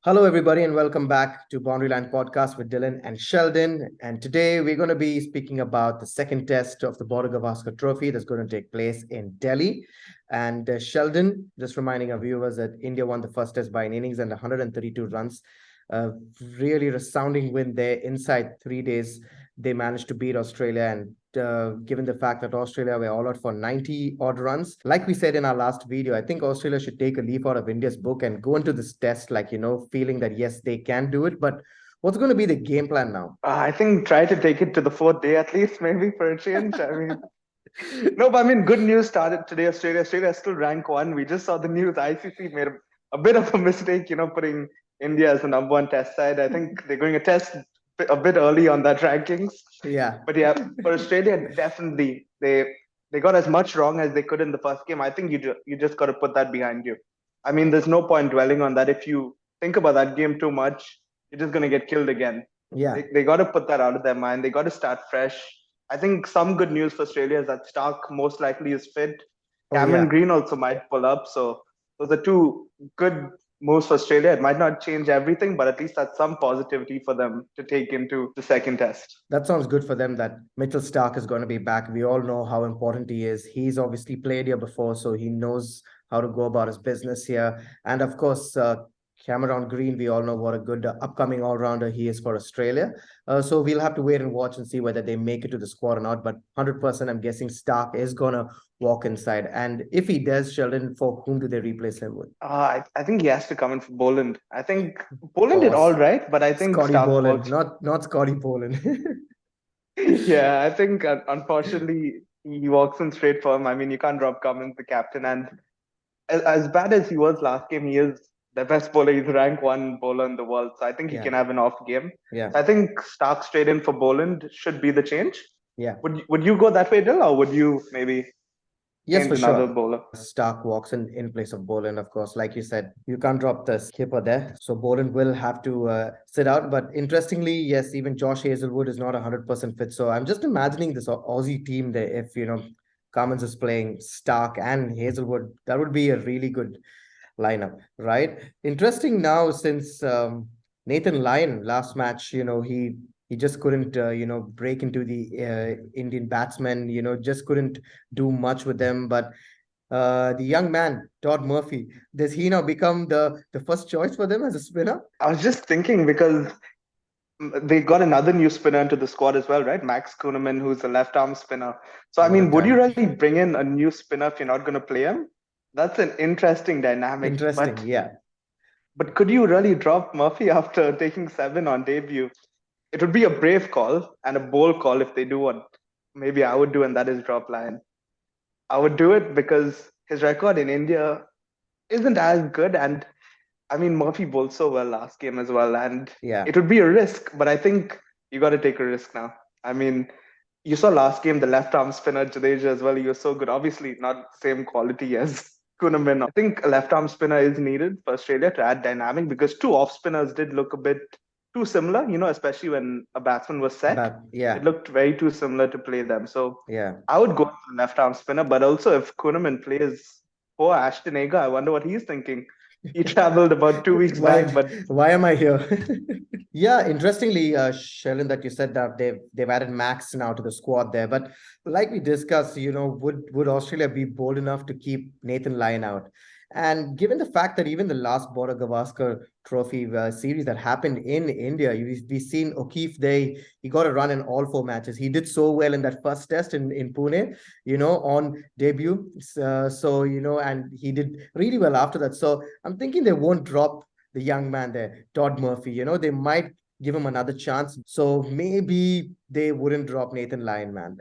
Hello, everybody, and welcome back to Boundaryland Podcast with Dillon and Sheldon. And today we're going to be speaking about the second test of the Border Gavaskar Trophy that's going to take place in Delhi. And Sheldon, just reminding our viewers that India won the first test by an innings and 132 runs. Really resounding win there. Inside 3 days, they managed to beat Australia, and given the fact that Australia were all out for 90 odd runs. Like we said in our last video, I think Australia should take a leaf out of India's book and go into this test, feeling that yes, they can do it. But what's going to be the game plan now? I think try to take it to the fourth day at least, maybe for a change. No, but good news started today. Australia is still rank one. We just saw the news. ICC made a bit of a mistake, putting India as the number one test side. I think they're going to test a bit early on that rankings. Yeah. But yeah, for Australia, definitely they got as much wrong as they could in the first game. I think you just got to put that behind you. There's no point dwelling on that. If you think about that game too much, you're just going to get killed again. Yeah. They got to put that out of their mind. They got to start fresh. I think some good news for Australia is that Stark most likely is fit. Oh, Cameron yeah. Green also might pull up. So those are two good moves for Australia. It might not change everything, but at least that's some positivity for them to take into the second test. That sounds good for them that Mitchell Stark is going to be back. We all know how important he is. He's obviously played here before, so he knows how to go about his business here. And of course, Cameron Green, we all know what a good upcoming all-rounder he is for Australia. So we'll have to wait and watch and see whether they make it to the squad or not. But 100%, I'm guessing Stark is going to walk inside. And if he does, Sheldon, for whom do they replace him with? I think he has to come in for Boland. I think Of Boland did all course, right, but I think Scotty Stark Boland, works. not Scotty Boland. Yeah, I think unfortunately he walks in straight for him. You can't drop Cummins, the captain, and as bad as he was last game, he is the best bowler. He's rank one bowler in the world, so I think he Yeah, can have an off game. yeah, So I think Stark straight in for Boland should be the change. yeah. Would you go that way, Dill, or would you maybe Yes, change for another sure. bowler? Stark walks in place of Boland, of course. Like you said, you can't drop the skipper there. So Boland will have to sit out. But interestingly, yes, even Josh Hazelwood is not 100% fit. So I'm just imagining this Aussie team there. If, Cummins is playing Stark and Hazelwood, that would be a really good lineup, right? Interesting now since Nathan Lyon last match, he just couldn't break into the Indian batsmen, just couldn't do much with them. But the young man Todd Murphy, does he now become the first choice for them as a spinner? I was just thinking because they got another new spinner into the squad as well, right? Max Kunhemann, who's a left arm spinner. So, What a would you talent. really bring in a new spinner if you're not going to play him? That's an interesting dynamic. Interesting, But yeah. could you really drop Murphy after taking seven on debut? It would be a brave call and a bold call if they do what maybe I would do, and that is drop Lion. I would do it because his record in India isn't as good, and Murphy bowled so well last game as well, and Yeah. it would be a risk, but I think you got to take a risk now. I mean, you saw last game the left arm spinner Jadeja as well. He was so good. Obviously, not same quality as Kunaman. I think a left arm spinner is needed for Australia to add dynamic because two off spinners did look a bit too similar. Especially when a batsman was set, But it yeah, looked very too similar to play them. So yeah. I would go for left arm spinner, but also if Kunaman plays for Ashton Agar, I wonder what he's thinking. He traveled about 2 weeks why back, but why am I here? Yeah, interestingly, Sheldon, that you said that they've added Max now to the squad there. But like we discussed, would Australia be bold enough to keep Nathan Lyon out? And given the fact that even the last Border Gavaskar Trophy series that happened in India, we've seen O'Keefe there. He got a run in all four matches. He did so well in that first test in Pune, on debut. And he did really well after that. So I'm thinking they won't drop the young man there, Todd Murphy. They might give him another chance. So maybe they wouldn't drop Nathan Lyon, man.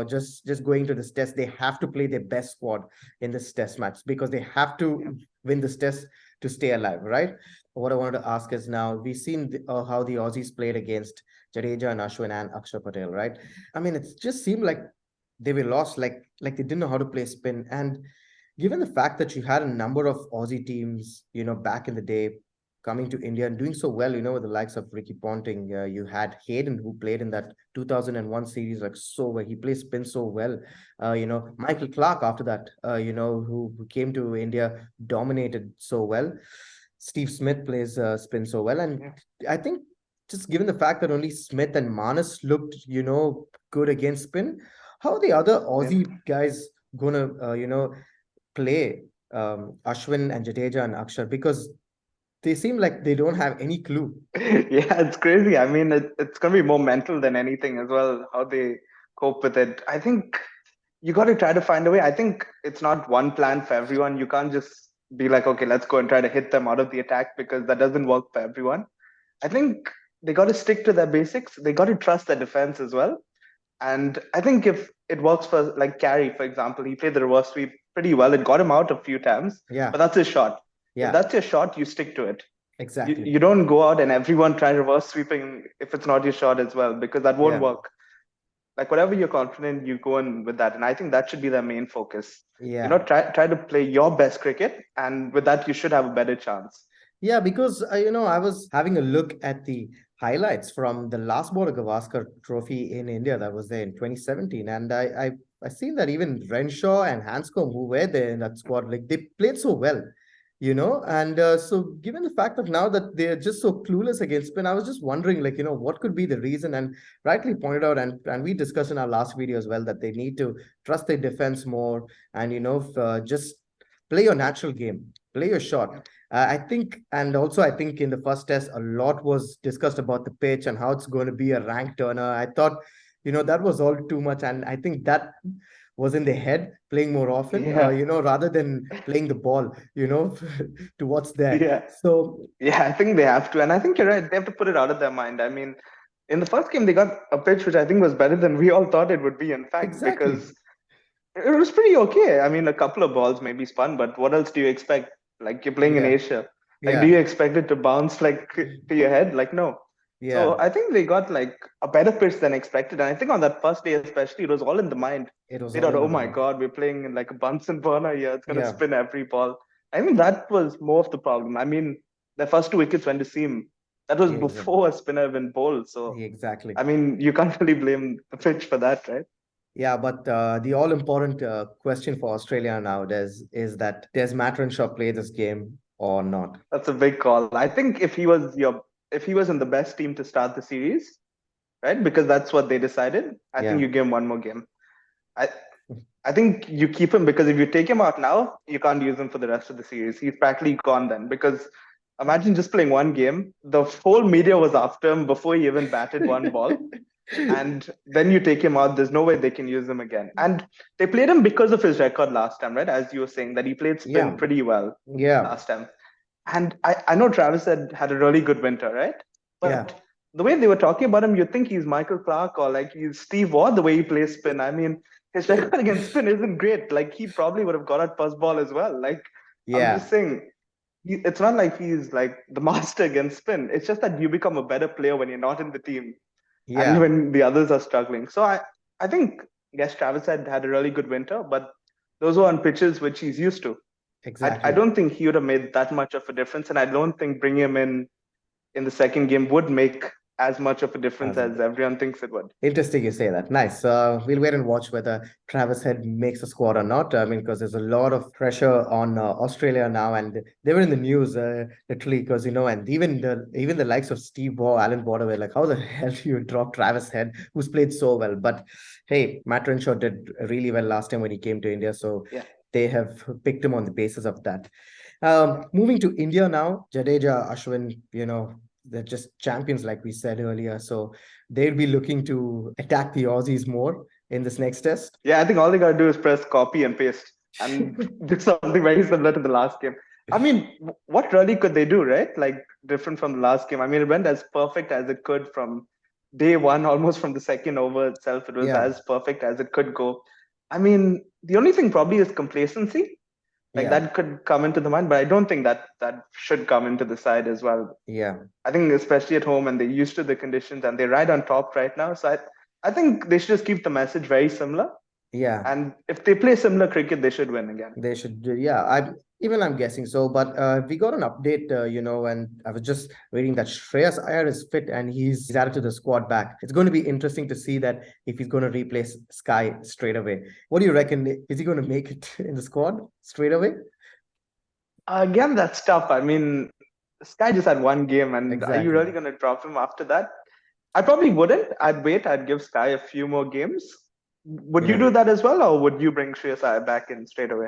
Just going to this test, they have to play their best squad in this test match because they have yeah. to win this test to stay alive, right? What I wanted to ask is now we've seen how the Aussies played against Jadeja and Ashwin and Akshar Patel, right? I mean, it just seemed like they were lost, like they didn't know how to play spin. And given the fact that you had a number of Aussie teams, back in the day coming to India and doing so well, with the likes of Ricky Ponting, you had Hayden who played in that 2001 series like so well. He plays spin so well. Michael Clark after that, who came to India, dominated so well. Steve Smith plays spin so well. And I think just given the fact that only Smith and Manas looked, good against spin, how are the other Aussie guys gonna, play Ashwin and Jadeja and Akshar? Because they seem like they don't have any clue. Yeah, it's crazy. I mean, it's going to be more mental than anything as well, how they cope with it. I think you got to try to find a way. I think it's not one plan for everyone. You can't just be like, okay, let's go and try to hit them out of the attack, because that doesn't work for everyone. I think they got to stick to their basics. They got to trust their defense as well. And I think if it works for, like, Carey, for example, he played the reverse sweep pretty well. It got him out a few times, Yeah. but that's his shot. Yeah. If that's your shot, you stick to it. Exactly. You don't go out and everyone try reverse sweeping if it's not your shot as well, because that won't work. Like, whatever you're confident, you go in with that. And I think that should be their main focus. Yeah. Try to play your best cricket, and with that, you should have a better chance. Yeah, because I was having a look at the highlights from the last Border Gavaskar Trophy in India that was there in 2017, and I seen that even Renshaw and Hanscom, who were there in that squad, like they played so well, and so given the fact of now that they're just so clueless against spin, I was just wondering, like, what could be the reason? And rightly pointed out, and we discussed in our last video as well, that they need to trust their defense more, and just play your natural game, play your shot. I think in the first test, a lot was discussed about the pitch and how it's going to be a rank turner. I thought, that was all too much. And I think that was in their head, playing more often, rather than playing the ball, to what's there. Yeah. So, yeah, I think they have to. And I think you're right. They have to put it out of their mind. I mean, in the first game, they got a pitch which I think was better than we all thought it would be, in fact, exactly. because it was pretty okay. I mean, a couple of balls maybe spun, but what else do you expect? Like, you're playing in Asia. Like, do you expect it to bounce like to your head? Like, no. So I think they got like a better pitch than expected. And I think on that first day, especially, it was all in the mind. They thought, oh my God, we're playing in like a Bunsen burner here. It's going to spin every ball. I mean, that was more of the problem. I mean, the first 2 wickets went to seam. That was before a spinner even bowled. So, exactly. I mean, you can't really blame the pitch for that, right? Yeah, but the all-important question for Australia nowadays is that does Matt Renshaw play this game or not? That's a big call. I think if he was in the best team to start the series, right? Because that's what they decided. I think you give him one more game. I think you keep him, because if you take him out now, you can't use him for the rest of the series. He's practically gone then, because imagine just playing one game. The whole media was after him before he even batted one ball. And then you take him out, there's no way they can use him again. And they played him because of his record last time, right? As you were saying, that he played spin pretty well last time. And I know Travis had a really good winter, right? But the way they were talking about him, you'd think he's Michael Clarke or like he's Steve Waugh, the way he plays spin. I mean, his record against spin isn't great. Like, he probably would have got at first ball as well. Like, I'm just saying, it's not like he's like the master against spin. It's just that you become a better player when you're not in the team. And when the others are struggling. So I think, yes, Travis had a really good winter, but those were on pitches which he's used to. Exactly. I don't think he would have made that much of a difference. And I don't think bringing him in the second game would make as much of a difference as everyone thinks it would. Interesting you say that. Nice. We'll wait and watch whether Travis Head makes a squad or not. I mean, because there's a lot of pressure on Australia now, and they were in the news literally because and even the likes of Steve Waugh, Alan Border were like, how the hell do you drop Travis Head, who's played so well? But hey, Matt Renshaw did really well last time when he came to India, so they have picked him on the basis of that. Moving to India now, Jadeja, Ashwin, they're just champions, like we said earlier. So they'll be looking to attack the Aussies more in this next test. Yeah, I think all they got to do is press copy and paste and do something very similar to the last game. I mean, what really could they do, right? Like, different from the last game. I mean, it went as perfect as it could from day one, almost from the second over itself. It was as perfect as it could go. I mean, the only thing probably is complacency. Like, that could come into the mind, but I don't think that should come into the side as well. Yeah. I think especially at home, and they're used to the conditions and they're right on top right now. So I think they should just keep the message very similar. Yeah. And if they play similar cricket, they should win again. They should do, I'm guessing so. But we got an update, and I was just reading that Shreyas Iyer is fit and he's added to the squad back. It's going to be interesting to see that if he's going to replace Sky straight away. What do you reckon? Is he going to make it in the squad straight away? Again, that's tough. I mean, Sky just had one game, and are you Exactly. really going to drop him after that? I probably wouldn't. I'd wait. I'd give Sky a few more games. Would you Yeah. do that as well, or would you bring Shreyas Iyer back in straight away?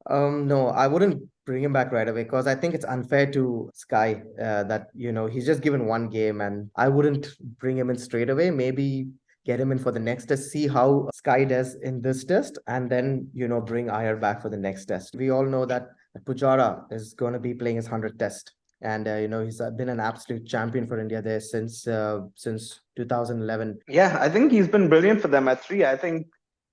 No, I wouldn't bring him back right away because I think it's unfair to Sky that, he's just given one game and I wouldn't bring him in straight away. Maybe get him in for the next test, see how Sky does in this test, and then, bring Iyer back for the next test. We all know that Pujara is going to be playing his 100th test. And, he's been an absolute champion for India there since 2011. Yeah, I think he's been brilliant for them at three. I think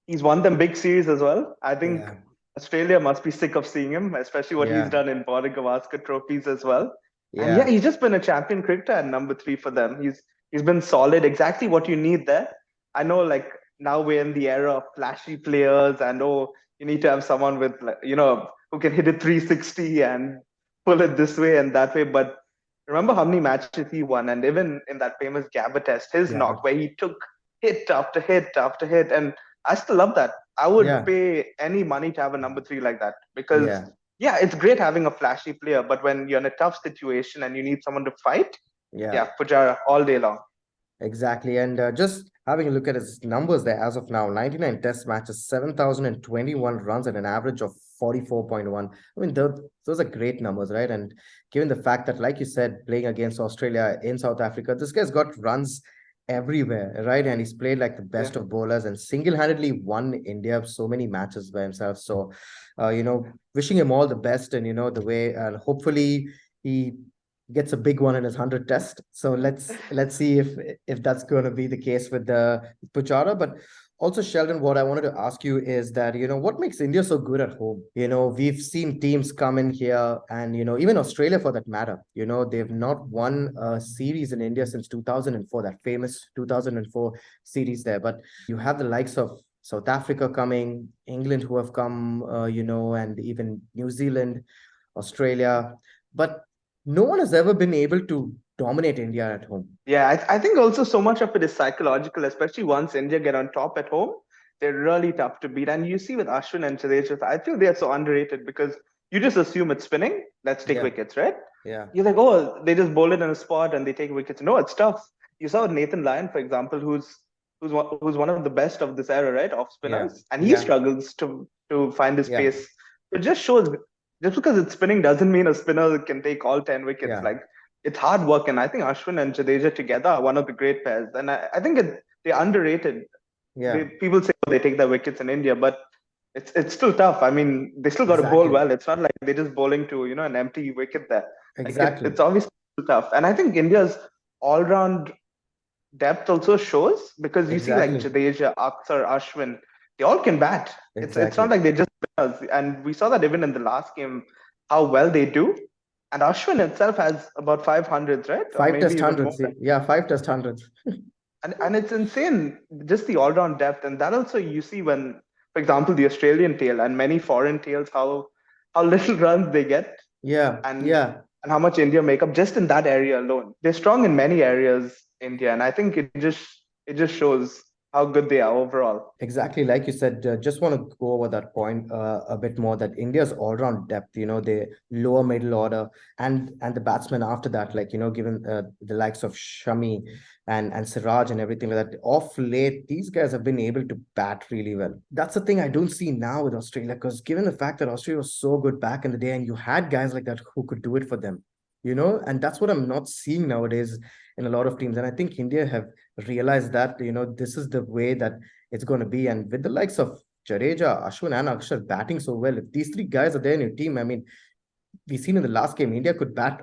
he's won them big series as well. I think Yeah, Australia must be sick of seeing him, especially what he's yeah, done in Border Gavaskar trophies as well. And yeah, yeah, he's just been a champion cricketer at number three for them. He's been solid, exactly what you need there. I know, like now we're in the era of flashy players, and you need to have someone with who can hit it 360 and pull it this way and that way. But remember how many matches he won, and even in that famous Gabba test, his yeah, knock where he took hit after hit after hit, and I still love that. I would yeah, pay any money to have a number three like that because yeah, yeah, it's great having a flashy player, but when you're in a tough situation and you need someone to fight, yeah. yeah, Pujara all day long. Exactly. And just having a look at his numbers there as of now, 99 test matches, 7,021 runs at an average of 44.1. I mean, those are great numbers, right? And given the fact that, like you said, playing against Australia in South Africa, this guy's got runs everywhere, right? And he's played like the Yeah. best of bowlers and single-handedly won India so many matches by himself. So, wishing him all the best and, the way, and hopefully he gets a big one in his 100 test. So let's see if that's going to be the case with the Pujara. But also, Sheldon, what I wanted to ask you is that, what makes India so good at home? We've seen teams come in here and, even Australia for that matter, they've not won a series in India since 2004, that famous 2004 series there. But you have the likes of South Africa coming, England who have come, and even New Zealand, Australia. But no one has ever been able to dominate India at home. Yeah, I think also so much of it is psychological, especially once India get on top at home, they're really tough to beat. And you see with Ashwin and Jadeja, I feel they're so underrated because you just assume it's spinning, let's take Yeah, wickets, right? yeah, You're like, oh, they just bowl it in a spot and they take wickets. No, it's tough. You saw Nathan Lyon, for example, who's one of the best of this era, right, off yeah, spinners, and he yeah, struggles to find his yeah, pace. It just shows just because it's spinning doesn't mean a spinner can take all 10 wickets. yeah, Like it's hard work, and I think Ashwin and Jadeja together are one of the great pairs, and I think they're underrated. yeah, People say they take their wickets in India, but it's still tough. I mean, they still got to bowl exactly, well. It's not like they're just bowling to an empty wicket there. Like exactly, it's obviously tough, and I think India's all round depth also shows because you see like exactly, Jadeja, Akhtar, Ashwin, they all can bat. It's not exactly. like they just spinners. And we saw that even in the last game, how well they do. And Ashwin itself has about 500s, right? Or Five maybe test even more. hundreds. Yeah, five test hundreds. And it's insane, just the all round depth. And that also you see when, for example, the Australian tail and many foreign tails, how little runs they get Yeah, and yeah. and how much India make up just in that area alone. They're strong in many areas, India, and I think it just shows how good they are overall. Exactly, like you said, just want to go over that point a bit more. That India's all-round depth, the lower middle order and the batsmen after that, like given the likes of Shami and Siraj and everything like that. Off late, these guys have been able to bat really well. That's the thing I don't see now with Australia, because given the fact that Australia was so good back in the day, and you had guys like that who could do it for them, and that's what I'm not seeing nowadays in a lot of teams. And I think India have realize that this is the way that it's going to be. And with the likes of Jadeja, Ashwin, and Akshar batting so well, if these three guys are there in your team, I mean, we've seen in the last game, India could bat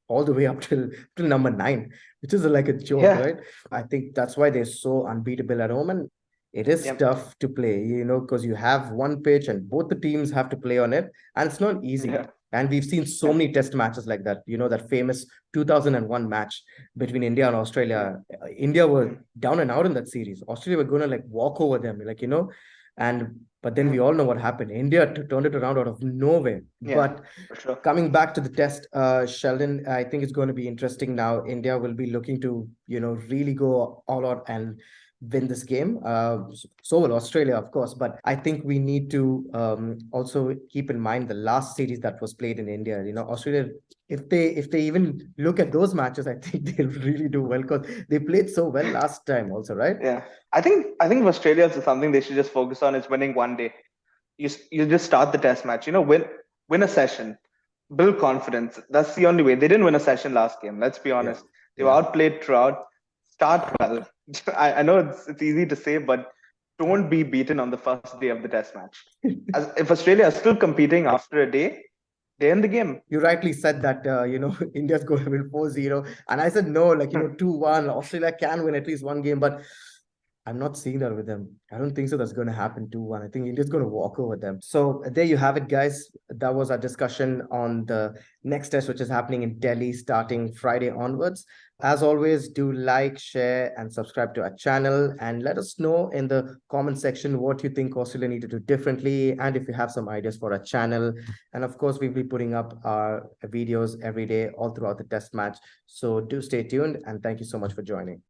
all the way up till number 9, which is like a joke, Yeah, right? I think that's why they're so unbeatable at home. And it is yeah, tough to play, because you have one pitch and both the teams have to play on it, and it's not easy. yeah, And we've seen so yeah, many test matches like that, that famous 2001 match between India and yeah, Australia. India were mm, down and out in that series. Australia were going to like walk over them, like, and but then we mm, all know what happened. India turned it around out of nowhere. yeah, But for sure. coming back to the test, Sheldon, I think it's going to be interesting now. India will be looking to, really go all out and win this game. So will Australia, of course, but I think we need to also keep in mind the last series that was played in India. Australia, if they even look at those matches, I think they'll really do well because they played so well last time also, right? Yeah, I think for Australia, something they should just focus on is winning one day. You just start the test match. Win a session, build confidence. That's the only way. They didn't win a session last game. Let's be Yeah. honest. They were Yeah. outplayed throughout. Start well. I know it's easy to say, but don't be beaten on the first day of the test match. As if Australia is still competing after a day, they end the game. You rightly said that, India's going to win 4-0. And I said, no, 2-1. Australia can win at least one game, but I'm not seeing that with them. I don't think so that's going to happen 2-1. I think India's going to walk over them. So there you have it, guys. That was our discussion on the next test, which is happening in Delhi starting Friday onwards. As always, do like, share, and subscribe to our channel. And let us know in the comment section what you think Australia need to do differently. And if you have some ideas for our channel. And of course, we'll be putting up our videos every day all throughout the test match. So do stay tuned. And thank you so much for joining.